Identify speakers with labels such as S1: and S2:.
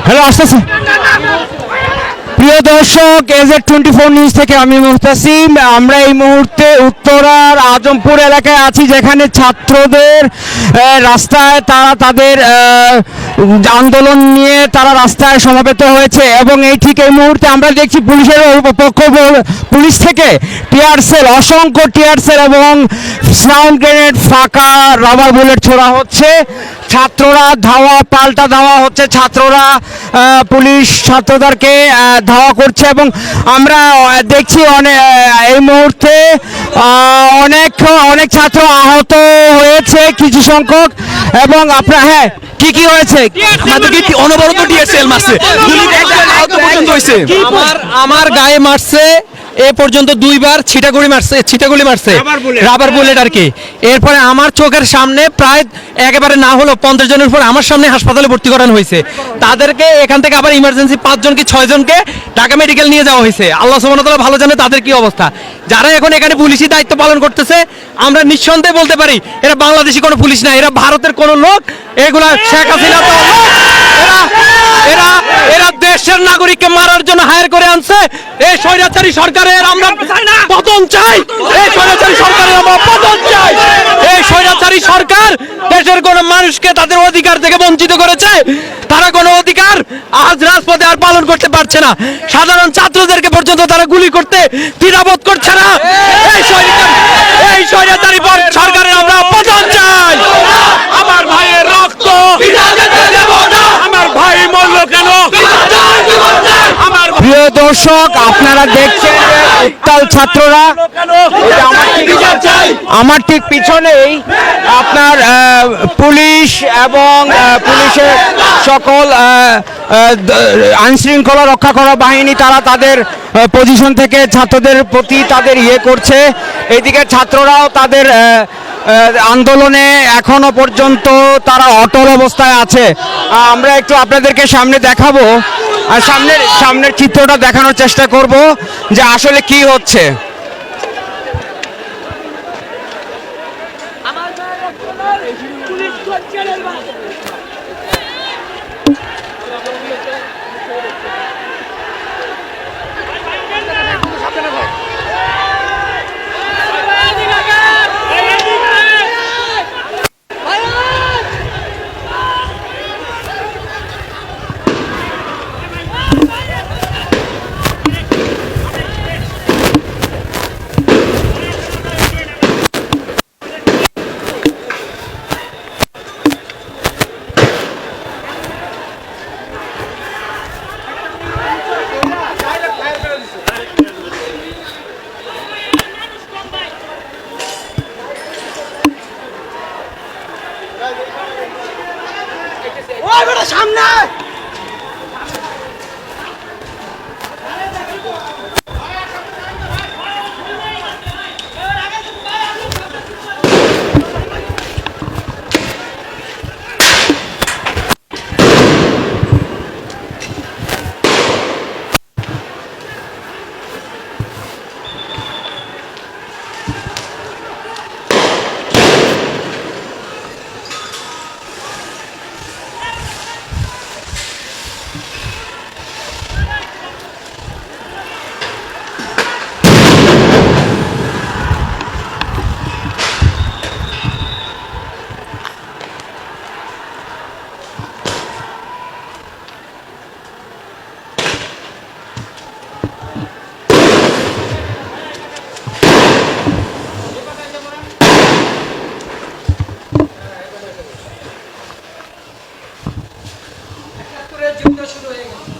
S1: Hello আসতেছে। প্রিয় দর্শক, AZ24 নিউজ থেকে আমি মুহতাসিম। আমরা এই মুহূর্তে উত্তরার আজমপুর এলাকায় আছি, যেখানে ছাত্রদের রাস্তায় তারা তাদের আন্দোলন নিয়ে তারা রাস্তায় সমবেত হয়েছে এবং ঠিক এই মুহূর্তে আমরা দেখছি পুলিশের পুলিশ থেকে টিয়ার সেল, অসংখ্য টিয়ার সেল এবং সাউন্ড গ্রেনেড, ফাঁকা রাবার বুলেট ছোড়া হচ্ছে। ছাত্ররা পাল্টা ধাওয়া হচ্ছে, ছাত্ররা পুলিশ ছাত্রদেরকে ধাওয়া করছে এবং আমরা দেখছি এই মুহূর্তে অনেক ছাত্র আহত হয়েছে কিছু সংখ্যক। এবং আপনার কি হয়েছে?
S2: অনবরত টিএসএল মারছে, আমার গায়ে মারছে এ পর্যন্ত 2 বার ছিটাগুলি মারছে রাবার বুলেট আর কি। এরপরে আমার চোখের সামনে প্রায় একেবারে না হলো 50 জনের উপর আমার সামনে হাসপাতালে ভর্তি করানো হয়েছে। তাদেরকে এখান থেকে আবার ইমার্জেন্সি 5 জনকে 6 জনকে ঢাকা মেডিকেল নিয়ে যাওয়া হয়েছে। আল্লাহ সুবহানাহু ওয়া তাআলা ভালো জানে তাদের কি অবস্থা। যারা এখন এখানে পুলিশি দায়িত্ব পালন করতেছে, আমরা নিঃসন্দেহে বলতে পারি এরা বাংলাদেশি কোনো পুলিশ না, এরা ভারতের কোনো লোক। এগুলা শেখ হাসিনা তো এরা দেশের নাগরিককে মারার জন্য হায়ার করে আনছে। এই স্বৈরাচারী সরকারের আমরা পতন চাই, এই স্বৈরাচারী সরকারের আমরা পতন চাই। এই স্বৈরাচারী সরকার দেশের কোন মানুষকে তাদের অধিকার থেকে বঞ্চিত করেছে। তারা কোনো অধিকার আজ রাজপথে আর পালন করতে পারছে না। সাধারণ ছাত্রদেরকে পর্যন্ত তারা গুলি করতে দ্বিধাবোধ করছে না। এই স্বৈরাচারী সরকারের আমরা পতন চাই। আমার ভাইয়ের রক্ত আমার ভাই মরল কেন?
S1: প্রিয় দর্শক, আপনারা দেখছেন উত্তাল ছাত্ররা। আমার ঠিক পিছনেই আপনার পুলিশ এবং পুলিশের সকল আইনশৃঙ্খলা রক্ষা করা বাহিনী, তারা তাদের পজিশন থেকে ছাত্রদের প্রতি তাদের করছে। এদিকে ছাত্ররাও তাদের আন্দোলনে এখনো পর্যন্ত তারা অটল অবস্থায় আছে। আমরা একটু আপনাদেরকে সামনে দেখাবো আর সামনের চিত্রটা দেখানোর চেষ্টা করব যে আসলে কি হচ্ছে। সামনে শুরু হয়ে গেছে।